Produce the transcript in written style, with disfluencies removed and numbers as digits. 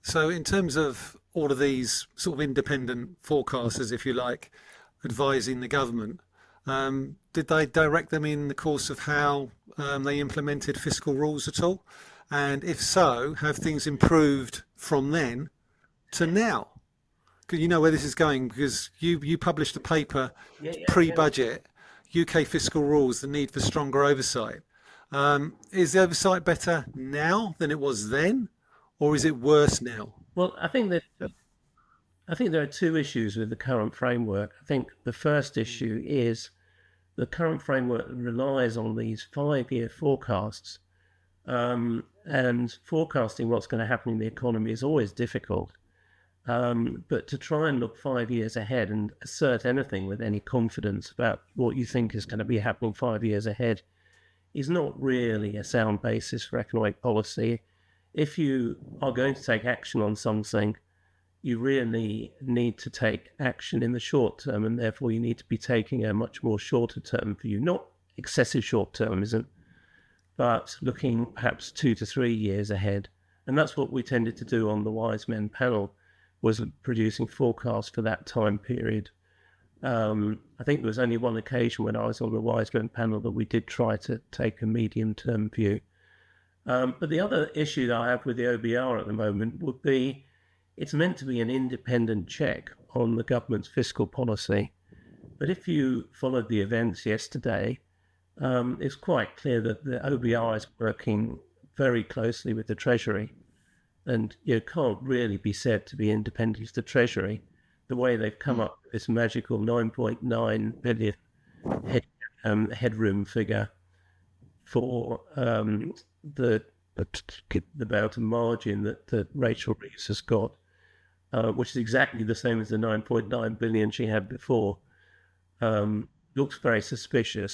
So, in terms of all of these sort of independent forecasters, if you like, advising the government, did they direct them in the course of how they implemented fiscal rules at all? And if so, have things improved from then to now? Because you know where this is going, because you published a paper Yeah, yeah, yeah. pre-budget, UK fiscal rules, the need for stronger oversight. Is the oversight better now than it was then, or is it worse now? Well, I think there are two issues with the current framework. I think the first issue is the current framework relies on these 5-year forecasts, and forecasting what's going to happen in the economy is always difficult. But to try and look 5 years ahead and assert anything with any confidence about what you think is going to be happening 5 years ahead is not really a sound basis for economic policy. If you are going to take action on something, you really need to take action in the short term, and therefore you need to be taking a much more shorter term view, not excessive short termism, but looking perhaps 2 to 3 years ahead. And that's what we tended to do on the Wise Men panel, was producing forecasts for that time period. I think there was only one occasion when I was on the Wise Men panel that we did try to take a medium-term view. But the other issue that I have with the OBR at the moment would be it's meant to be an independent check on the government's fiscal policy. But if you followed the events yesterday, it's quite clear that the OBR is working very closely with the Treasury, and you can't really be said to be independent of the Treasury. The way they've come up with this magical 9.9 billion head, headroom figure for the amount of margin that Rachel Reeves has got, which is exactly the same as the 9.9 billion she had before, looks very suspicious.